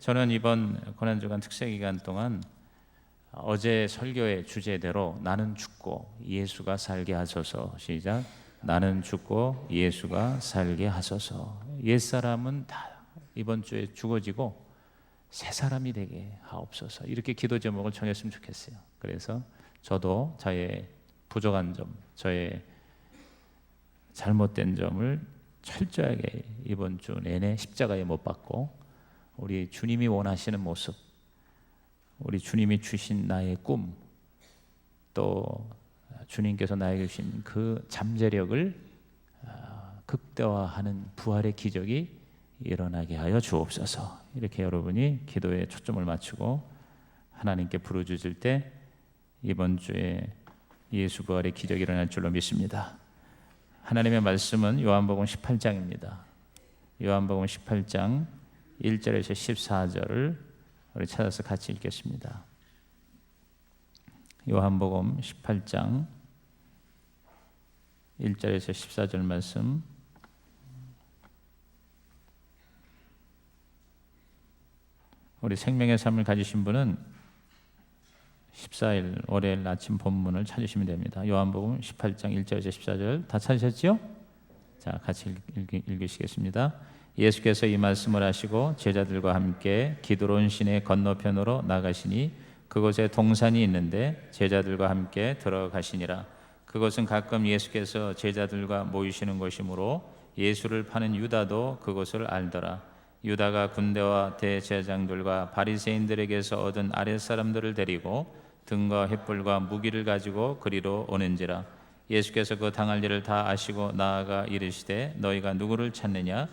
저는 이번 고난주간 특세기간 동안 어제 설교의 주제대로 나는 죽고 예수가 살게 하소서. 시작. 나는 죽고 예수가 살게 하소서. 옛사람은 다 이번 주에 죽어지고 새 사람이 되게 하옵소서. 이렇게 기도 제목을 정했으면 좋겠어요. 그래서 저도 저의 부족한 점, 저의 잘못된 점을 철저하게 이번 주 내내 십자가에 못 박고 우리 주님이 원하시는 모습, 우리 주님이 주신 나의 꿈, 또 주님께서 나에게 주신 그 잠재력을 극대화하는 부활의 기적이 일어나게 하여 주옵소서. 이렇게 여러분이 기도에 초점을 맞추고 하나님께 부르짖을 때 이번 주에 예수 부활의 기적이 일어날 줄로 믿습니다. 하나님의 말씀은 요한복음 18장입니다. 요한복음 18장 1절에서 14절을 우리 찾아서 같이 읽겠습니다. 요한복음 18장 1절에서 14절 말씀, 우리 생명의 삶을 가지신 분은 14일 월요일 아침 본문을 찾으시면 됩니다. 요한복음 18장 1절에서 14절 다 찾으셨죠? 자, 같이 읽으시겠습니다. 예수께서 이 말씀을 하시고 제자들과 함께 기드론 시내 건너편으로 나가시니 그곳에 동산이 있는데 제자들과 함께 들어가시니라. 그것은 가끔 예수께서 제자들과 모이시는 곳이므로 예수를 파는 유다도 그곳을 알더라. 유다가 군대와 대제사장들과 바리새인들에게서 얻은 아랫사람들을 데리고 등과 횃불과 무기를 가지고 그리로 오는지라. 예수께서 그 당할 일을 다 아시고 나아가 이르시되 너희가 누구를 찾느냐?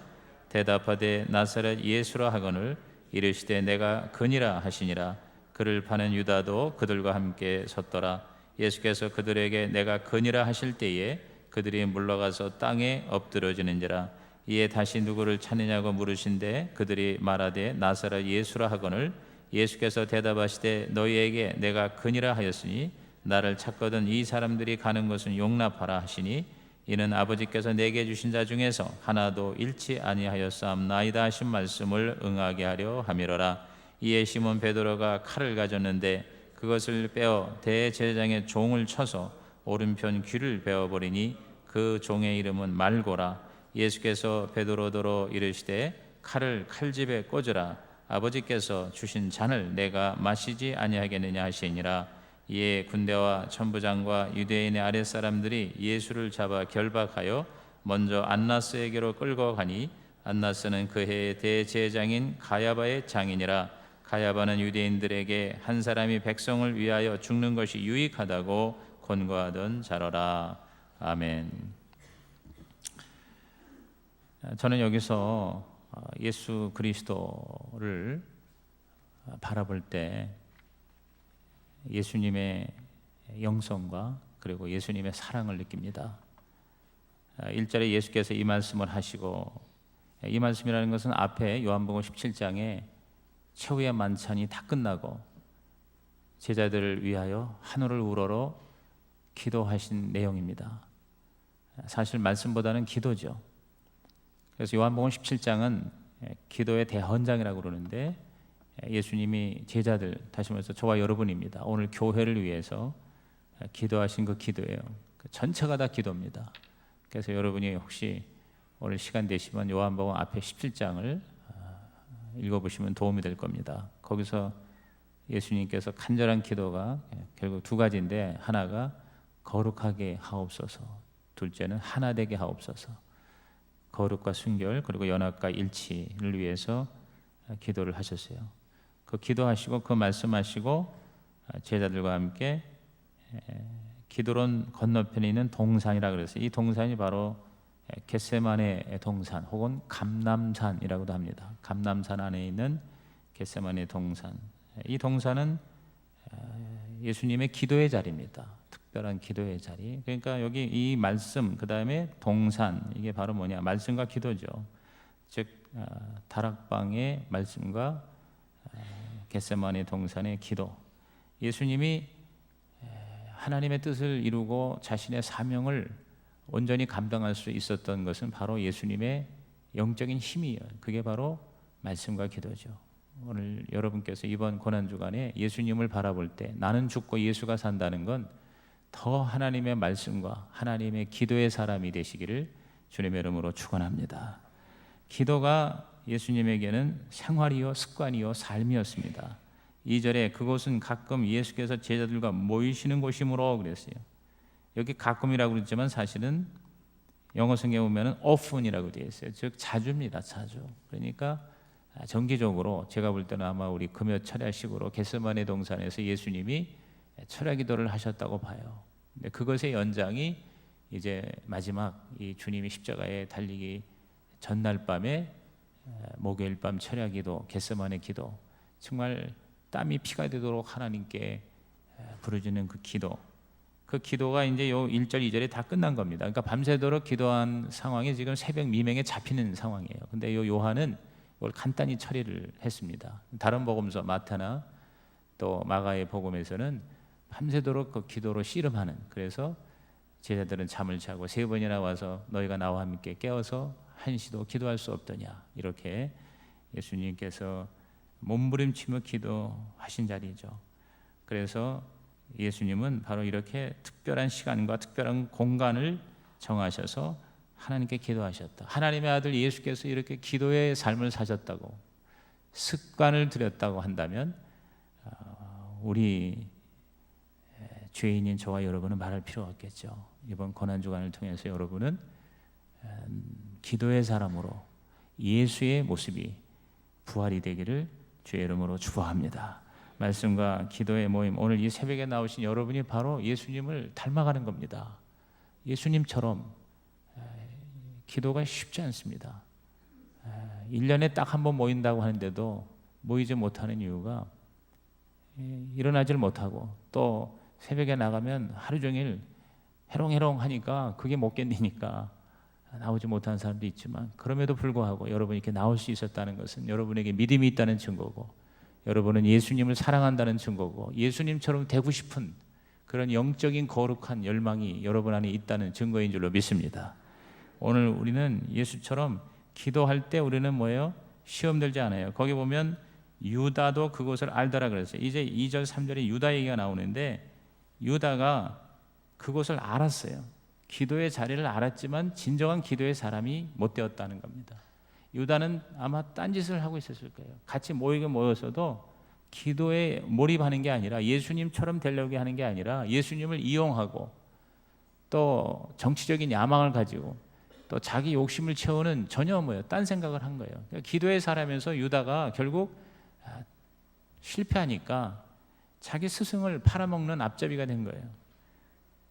대답하되 나사렛 예수라 하거늘 이르시되 내가 그니라 하시니라. 그를 파는 유다도 그들과 함께 섰더라. 예수께서 그들에게 내가 그니라 하실 때에 그들이 물러가서 땅에 엎드러지는지라. 이에 다시 누구를 찾느냐고 물으신데 그들이 말하되 나사렛 예수라 하거늘 예수께서 대답하시되 너희에게 내가 그니라 하였으니 나를 찾거든 이 사람들이 가는 것은 용납하라 하시니 이는 아버지께서 내게 주신 자 중에서 하나도 잃지 아니하였사옵나이다 하신 말씀을 응하게 하려 함이로라. 이에 시몬 베드로가 칼을 가졌는데 그것을 빼어 대제사장의 종을 쳐서 오른편 귀를 베어버리니 그 종의 이름은 말고라. 예수께서 베드로더러 이르시되 칼을 칼집에 꽂으라. 아버지께서 주신 잔을 내가 마시지 아니하겠느냐 하시니라. 이에 군대와 천부장과 유대인의 아랫사람들이 예수를 잡아 결박하여 먼저 안나스에게로 끌고 가니 안나스는 그 해의 대제사장인 가야바의 장인이라. 가야바는 유대인들에게 한 사람이 백성을 위하여 죽는 것이 유익하다고 권고하던 자로라. 아멘. 저는 여기서 예수 그리스도를 바라볼 때 예수님의 영성과 그리고 예수님의 사랑을 느낍니다. 1절에 예수께서 이 말씀을 하시고, 이 말씀이라는 것은 앞에 요한복음 17장에 최후의 만찬이 다 끝나고 제자들을 위하여 하늘을 우러러 기도하신 내용입니다. 사실 말씀보다는 기도죠. 그래서 요한복음 17장은 기도의 대헌장이라고 그러는데 예수님이 제자들, 다시 말해서 저와 여러분입니다. 오늘 교회를 위해서 기도하신 그 기도예요. 전체가 다 기도입니다. 그래서 여러분이 혹시 오늘 시간 되시면 요한복음 앞에 17장을 읽어보시면 도움이 될 겁니다. 거기서 예수님께서 간절한 기도가 결국 두 가지인데, 하나가 거룩하게 하옵소서, 둘째는 하나 되게 하옵소서. 거룩과 순결 그리고 연합과 일치를 위해서 기도를 하셨어요. 그 기도하시고 그 말씀하시고 제자들과 함께 기드론 건너편에 있는 동산이라 그랬어요. 이 동산이 바로 겟세마네 동산 혹은 감람산이라고도 합니다. 감람산 안에 있는 겟세마네 동산. 이 동산은 예수님의 기도의 자리입니다. 특별한 기도의 자리. 그러니까 여기 이 말씀, 그 다음에 동산, 이게 바로 뭐냐? 말씀과 기도죠. 즉 다락방의 말씀과 겟세마네 동산의 기도. 예수님이 하나님의 뜻을 이루고 자신의 사명을 온전히 감당할 수 있었던 것은 바로 예수님의 영적인 힘이에요. 그게 바로 말씀과 기도죠. 오늘 여러분께서 이번 고난주간에 예수님을 바라볼 때 나는 죽고 예수가 산다는 건 더 하나님의 말씀과 하나님의 기도의 사람이 되시기를 주님의 이름으로 축원합니다. 기도가 예수님에게는 생활이요 습관이요 삶이었습니다. 2절에 그곳은 가끔 예수께서 제자들과 모이시는 곳이므로 그랬어요. 여기 가끔이라고 그랬지만 사실은 영어 성경에 보면 often이라고 되어 있어요. 즉 자주입니다. 자주. 그러니까 정기적으로 제가 볼 때는 아마 우리 금요 철야식으로 겟세마네 동산에서 예수님이 철야 기도를 하셨다고 봐요. 근데 그것의 연장이 이제 마지막 이 주님이 십자가에 달리기 전날 밤에 목요일 밤 철야 기도, 겟세마네 기도, 정말 땀이 피가 되도록 하나님께 부르짖는 그 기도, 그 기도가 이제 요 1절, 2절이 다 끝난 겁니다. 그러니까 밤새도록 기도한 상황이 지금 새벽 미명에 잡히는 상황이에요. 근데 요 요한은 이걸 간단히 처리를 했습니다. 다른 복음서 마태나 또 마가의 복음에서는 밤새도록 그 기도로 씨름하는, 그래서 제자들은 잠을 자고 3번이나 와서 너희가 나와 함께 깨어서 한시도 기도할 수 없더냐, 이렇게 예수님께서 몸부림치며 기도하신 자리죠. 그래서 예수님은 바로 이렇게 특별한 시간과 특별한 공간을 정하셔서 하나님께 기도하셨다. 하나님의 아들 예수께서 이렇게 기도의 삶을 사셨다고, 습관을 들였다고 한다면 우리 죄인인 저와 여러분은 말할 필요가 없겠죠. 이번 고난주간을 통해서 여러분은 기도의 사람으로 예수의 모습이 부활이 되기를 주의 이름으로 축복합니다. 말씀과 기도의 모임, 오늘 이 새벽에 나오신 여러분이 바로 예수님을 닮아가는 겁니다. 예수님처럼 기도가 쉽지 않습니다. 1년에 딱 한 번 모인다고 하는데도 모이지 못하는 이유가 일어나질 못하고, 또 새벽에 나가면 하루 종일 해롱해롱 하니까 그게 못 견디니까 나오지 못하는 사람도 있지만, 그럼에도 불구하고 여러분이 이렇게 나올 수 있었다는 것은 여러분에게 믿음이 있다는 증거고, 여러분은 예수님을 사랑한다는 증거고, 예수님처럼 되고 싶은 그런 영적인 거룩한 열망이 여러분 안에 있다는 증거인 줄로 믿습니다. 오늘 우리는 예수처럼 기도할 때 우리는 뭐예요? 시험 들지 않아요. 거기 보면 유다도 그것을 알더라 그랬어요. 이제 2절 3절에 유다 얘기가 나오는데, 유다가 그것을 알았어요. 기도의 자리를 알았지만 진정한 기도의 사람이 못 되었다는 겁니다. 유다는 아마 딴짓을 하고 있었을 거예요. 같이 모였어도 기도에 몰입하는 게 아니라, 예수님처럼 되려고 하는 게 아니라 예수님을 이용하고 또 정치적인 야망을 가지고 또 자기 욕심을 채우는 전혀 딴 생각을 한 거예요. 그러니까 기도의 사람에서 유다가 결국 실패하니까 자기 스승을 팔아먹는 앞잡이가 된 거예요.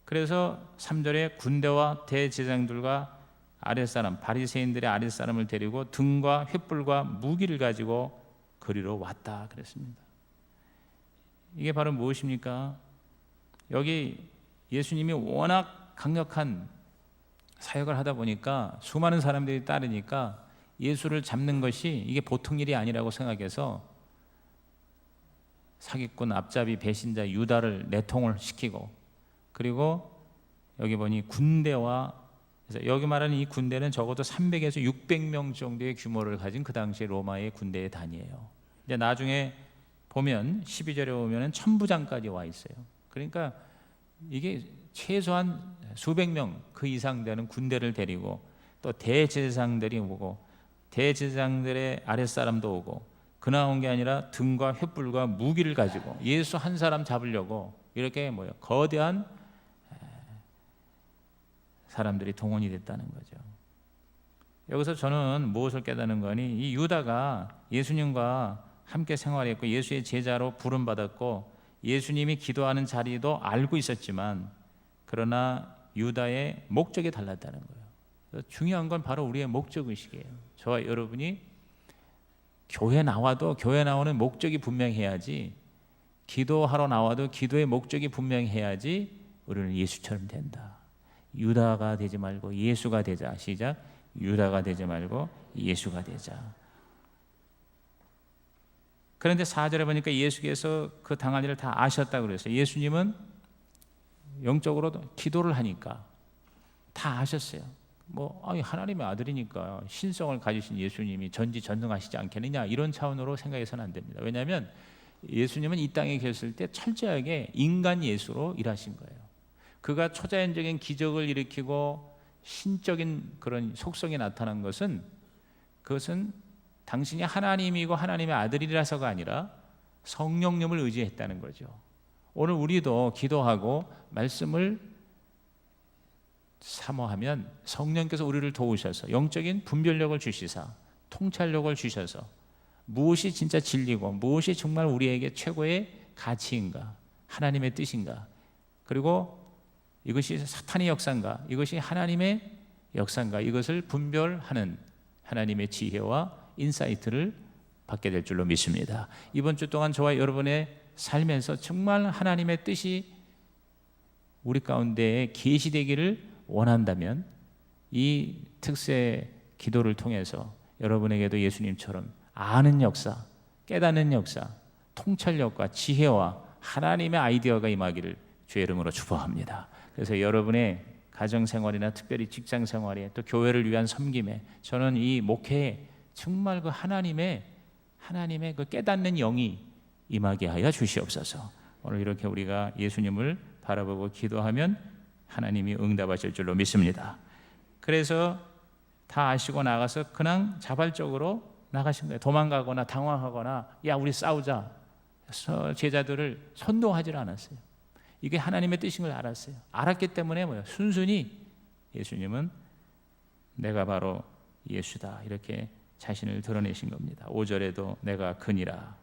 그래서 3절에 군대와 대제사장들과 아랫사람, 바리새인들의 아랫사람을 데리고 등과 횃불과 무기를 가지고 거리로 왔다 그랬습니다. 이게 바로 무엇입니까? 여기 예수님이 워낙 강력한 사역을 하다 보니까 수많은 사람들이 따르니까 예수를 잡는 것이 이게 보통 일이 아니라고 생각해서 사기꾼, 앞잡이, 배신자 유다를 내통을 시키고, 그리고 여기 보니 군대와, 그래서 여기 말하는 이 군대는 적어도 300에서 600명 정도의 규모를 가진 그 당시 로마의 군대의 단위예요. 이제 나중에 보면 12절에 보면은 천부장까지 와 있어요. 그러니까 이게 최소한 수백 명 그 이상 되는 군대를 데리고, 또 대제사장들이 오고 대제사장들의 아랫사람도 오고, 그 나온 게 아니라 등과 횃불과 무기를 가지고 예수 한 사람 잡으려고 이렇게 거대한 사람들이 동원이 됐다는 거죠. 여기서 저는 무엇을 깨닫는 거니, 이 유다가 예수님과 함께 생활했고 예수의 제자로 부름받았고 예수님이 기도하는 자리도 알고 있었지만, 그러나 유다의 목적이 달랐다는 거예요. 중요한 건 바로 우리의 목적의식이에요. 저와 여러분이 교회 나와도 교회 나오는 목적이 분명해야지, 기도하러 나와도 기도의 목적이 분명해야지 우리는 예수처럼 된다. 유다가 되지 말고 예수가 되자. 시작. 유다가 되지 말고 예수가 되자. 그런데 4절에 보니까 예수께서 그 당한 일을 다 아셨다고 그랬어요. 예수님은 영적으로도 기도를 하니까 다 아셨어요. 하나님의 아들이니까 신성을 가지신 예수님이 전지전능하시지 않겠느냐, 이런 차원으로 생각해서는 안 됩니다. 왜냐하면 예수님은 이 땅에 계실 때 철저하게 인간 예수로 일하신 거예요. 그가 초자연적인 기적을 일으키고 신적인 그런 속성이 나타난 것은, 그것은 당신이 하나님이고 하나님의 아들이라서가 아니라 성령님을 의지했다는 거죠. 오늘 우리도 기도하고 말씀을 사모하면 성령께서 우리를 도우셔서 영적인 분별력을 주시사 통찰력을 주셔서 무엇이 진짜 진리고 무엇이 정말 우리에게 최고의 가치인가, 하나님의 뜻인가, 그리고 이것이 사탄의 역사인가, 이것이 하나님의 역사인가, 이것을 분별하는 하나님의 지혜와 인사이트를 받게 될 줄로 믿습니다. 이번 주 동안 저와 여러분의 삶에서 정말 하나님의 뜻이 우리 가운데 계시되기를 원한다면 이 특세 기도를 통해서 여러분에게도 예수님처럼 아는 역사, 깨닫는 역사, 통찰력과 지혜와 하나님의 아이디어가 임하기를 주의 이름으로 축복합니다. 그래서 여러분의 가정생활이나 특별히 직장생활에 또 교회를 위한 섬김에 저는 이 목회에 정말 그 하나님의 그 깨닫는 영이 임하게 하여 주시옵소서. 오늘 이렇게 우리가 예수님을 바라보고 기도하면 하나님이 응답하실 줄로 믿습니다. 그래서 다 아시고 나가서 그냥 자발적으로 나가신 거예요. 도망가거나 당황하거나 야 우리 싸우자, 제자들을 선동하지 않았어요. 이게 하나님의 뜻인 걸 알았어요. 알았기 때문에 순순히 예수님은 내가 바로 예수다 이렇게 자신을 드러내신 겁니다. 5절에도 내가 그니라.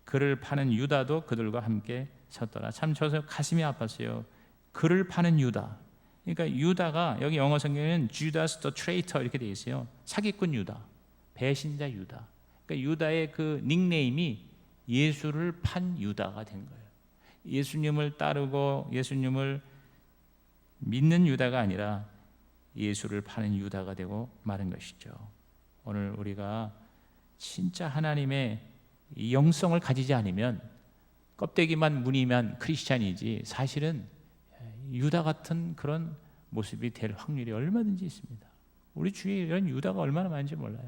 그를 파는 유다도 그들과 함께 섰더라. 참 저서 가슴이 아팠어요. 그를 파는 유다. 그러니까 유다가 여기 영어 성경에는 Judas the traitor 이렇게 되어 있어요. 사기꾼 유다, 배신자 유다. 그러니까 유다의 그 닉네임이 예수를 판 유다가 된 거예요. 예수님을 따르고 예수님을 믿는 유다가 아니라 예수를 파는 유다가 되고 마는 것이죠. 오늘 우리가 진짜 하나님의 영성을 가지지 않으면 껍데기만 무늬만 크리스찬이지 사실은 유다 같은 그런 모습이 될 확률이 얼마든지 있습니다. 우리 주위에 이런 유다가 얼마나 많은지 몰라요.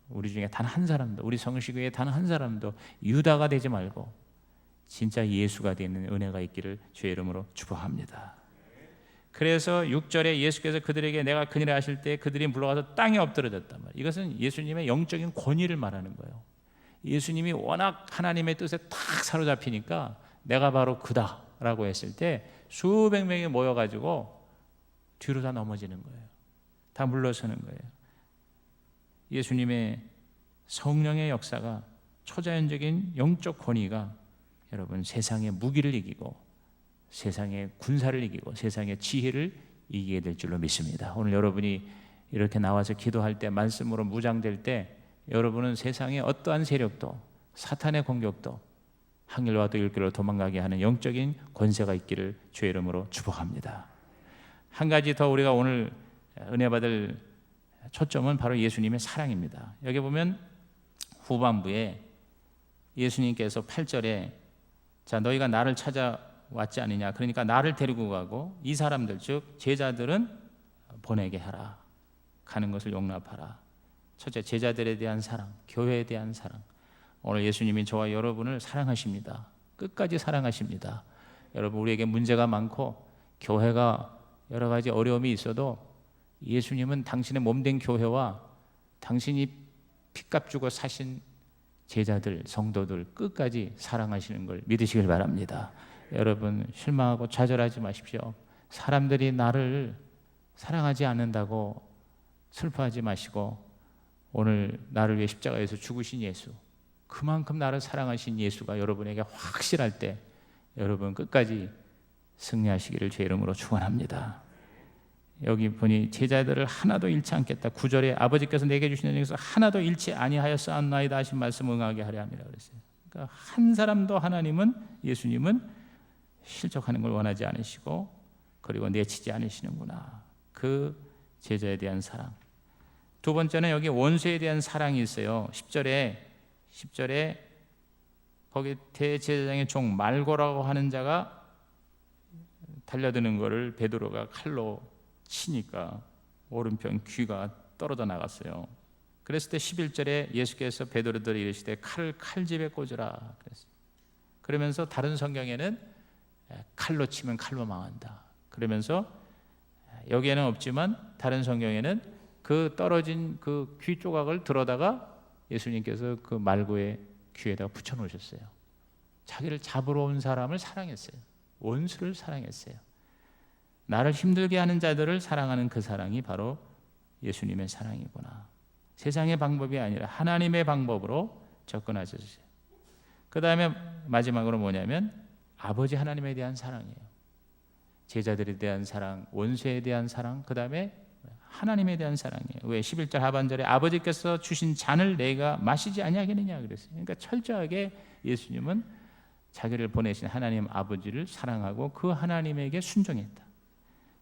우리 중에 단 한 사람도, 우리 성시교회 단 한 사람도 유다가 되지 말고 진짜 예수가 되는 은혜가 있기를 주의 이름으로 축복합니다. 그래서 6절에 예수께서 그들에게 내가 그니라 하실 때 그들이 물러가서 땅에 엎드러졌단 말이에요. 이것은 예수님의 영적인 권위를 말하는 거예요. 예수님이 워낙 하나님의 뜻에 탁 사로잡히니까 내가 바로 그다라고 했을 때 수백 명이 모여가지고 뒤로 다 넘어지는 거예요. 다 물러서는 거예요. 예수님의 성령의 역사가, 초자연적인 영적 권위가 여러분 세상의 무기를 이기고 세상의 군사를 이기고 세상의 지혜를 이기게 될 줄로 믿습니다. 오늘 여러분이 이렇게 나와서 기도할 때, 말씀으로 무장될 때 여러분은 세상의 어떠한 세력도, 사탄의 공격도 하늘과 들길로 도망가게 하는 영적인 권세가 있기를 주의 이름으로 축복합니다. 한 가지 더 우리가 오늘 은혜 받을 초점은 바로 예수님의 사랑입니다. 여기 보면 후반부에 예수님께서 8절에 자 너희가 나를 찾아왔지 않느냐, 그러니까 나를 데리고 가고 이 사람들 즉 제자들은 보내게 하라, 가는 것을 용납하라. 첫째, 제자들에 대한 사랑, 교회에 대한 사랑. 오늘 예수님이 저와 여러분을 사랑하십니다. 끝까지 사랑하십니다. 여러분, 우리에게 문제가 많고 교회가 여러 가지 어려움이 있어도 예수님은 당신의 몸된 교회와 당신이 핏값 주고 사신 제자들, 성도들 끝까지 사랑하시는 걸 믿으시길 바랍니다. 여러분, 실망하고 좌절하지 마십시오. 사람들이 나를 사랑하지 않는다고 슬퍼하지 마시고 오늘 나를 위해 십자가에서 죽으신 예수, 그만큼 나를 사랑하신 예수가 여러분에게 확실할 때 여러분 끝까지 승리하시기를 주의 이름으로 축원합니다. 여기 보니 제자들을 하나도 잃지 않겠다. 9절에 아버지께서 내게 주신 중에서 하나도 잃지 아니하였사옵나이다 하신 말씀 응하게 하려 함이라 그랬어요. 그러니까 한 사람도 하나님은, 예수님은 실족하는 걸 원하지 않으시고 그리고 내치지 않으시는구나. 그 제자에 대한 사랑. 두 번째는 여기 원수에 대한 사랑이 있어요. 10절에 거기 대제사장의 종 말고라고 하는 자가 달려드는 것을 베드로가 칼로 치니까 오른편 귀가 떨어져 나갔어요. 그랬을 때 11절에 예수께서 베드로들을 이르시되 칼을 칼집에 꽂으라 그랬어요. 그러면서 다른 성경에는 칼로 치면 칼로 망한다. 그러면서 여기에는 없지만 다른 성경에는 그 떨어진 그 귀 조각을 들어다가 예수님께서 그 말고의 귀에다가 붙여 놓으셨어요. 자기를 잡으러 온 사람을 사랑했어요. 원수를 사랑했어요. 나를 힘들게 하는 자들을 사랑하는 그 사랑이 바로 예수님의 사랑이구나. 세상의 방법이 아니라 하나님의 방법으로 접근하셨어요. 그 다음에 마지막으로 뭐냐면 아버지 하나님에 대한 사랑이에요. 제자들에 대한 사랑, 원수에 대한 사랑, 그 다음에 하나님에 대한 사랑이에요. 왜 11절 하반절에 아버지께서 주신 잔을 내가 마시지 아니하겠느냐 그랬어요. 그러니까 철저하게 예수님은 자기를 보내신 하나님 아버지를 사랑하고 그 하나님에게 순종했다.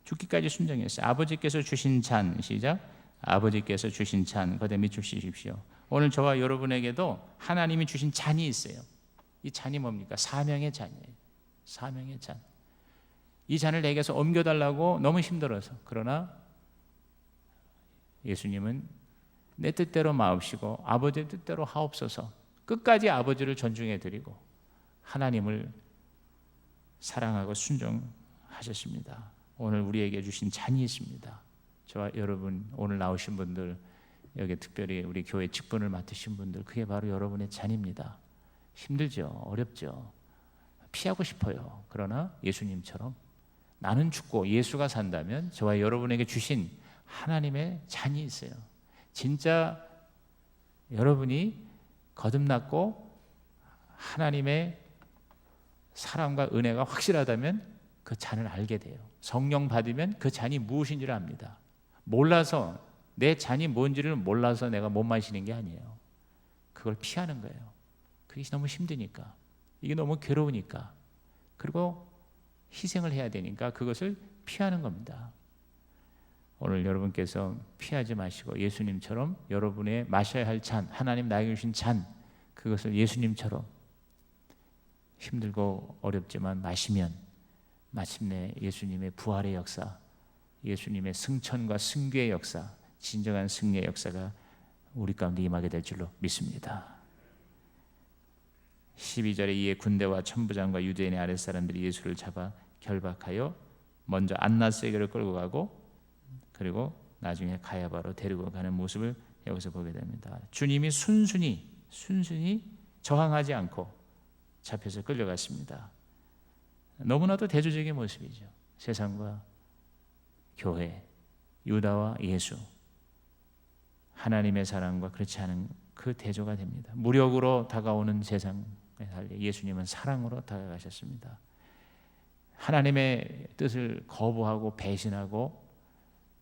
죽기까지 순종했어요. 아버지께서 주신 잔, 시작. 아버지께서 주신 잔, 거기에 밑줄 씌십시오. 오늘 저와 여러분에게도 하나님이 주신 잔이 있어요. 이 잔이 뭡니까? 사명의 잔이에요. 사명의 잔. 이 잔을 내게서 옮겨달라고 너무 힘들어서, 그러나 예수님은 내 뜻대로 마옵시고 아버지의 뜻대로 하옵소서, 끝까지 아버지를 존중해드리고 하나님을 사랑하고 순종하셨습니다. 오늘 우리에게 주신 잔이 있습니다. 저와 여러분, 오늘 나오신 분들, 여기 특별히 우리 교회 직분을 맡으신 분들, 그게 바로 여러분의 잔입니다. 힘들죠, 어렵죠, 피하고 싶어요. 그러나 예수님처럼 나는 죽고 예수가 산다면 저와 여러분에게 주신 하나님의 잔이 있어요. 진짜 여러분이 거듭났고 하나님의 사랑과 은혜가 확실하다면 그 잔을 알게 돼요. 성령 받으면 그 잔이 무엇인지를 압니다. 몰라서, 내 잔이 뭔지를 몰라서 내가 못 마시는 게 아니에요. 그걸 피하는 거예요. 그게 너무 힘드니까, 이게 너무 괴로우니까, 그리고 희생을 해야 되니까 그것을 피하는 겁니다. 오늘 여러분께서 피하지 마시고 예수님처럼 여러분의 마셔야 할 잔, 하나님 나에게 주신 잔, 그것을 예수님처럼 힘들고 어렵지만 마시면 마침내 예수님의 부활의 역사, 예수님의 승천과 승귀의 역사, 진정한 승리의 역사가 우리 가운데 임하게 될 줄로 믿습니다. 12절에 이에 군대와 천부장과 유대인의 아랫사람들이 예수를 잡아 결박하여 먼저 안나스에게로 끌고 가고 그리고 나중에 가야바로 데리고 가는 모습을 여기서 보게 됩니다. 주님이 순순히 저항하지 않고 잡혀서 끌려갔습니다. 너무나도 대조적인 모습이죠. 세상과 교회, 유다와 예수, 하나님의 사랑과 그렇지 않은 그 대조가 됩니다. 무력으로 다가오는 세상에 달리 예수님은 사랑으로 다가가셨습니다. 하나님의 뜻을 거부하고 배신하고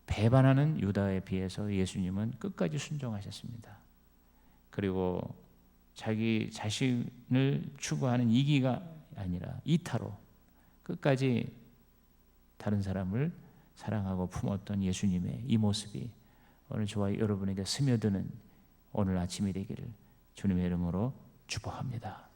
배반하는 유다에 비해서 예수님은 끝까지 순종하셨습니다. 그리고 자기 자신을 추구하는 이기가 아니라 이타로 끝까지 다른 사람을 사랑하고 품었던 예수님의 이 모습이 오늘 저와 여러분에게 스며드는 오늘 아침이 되기를 주님의 이름으로 축복합니다.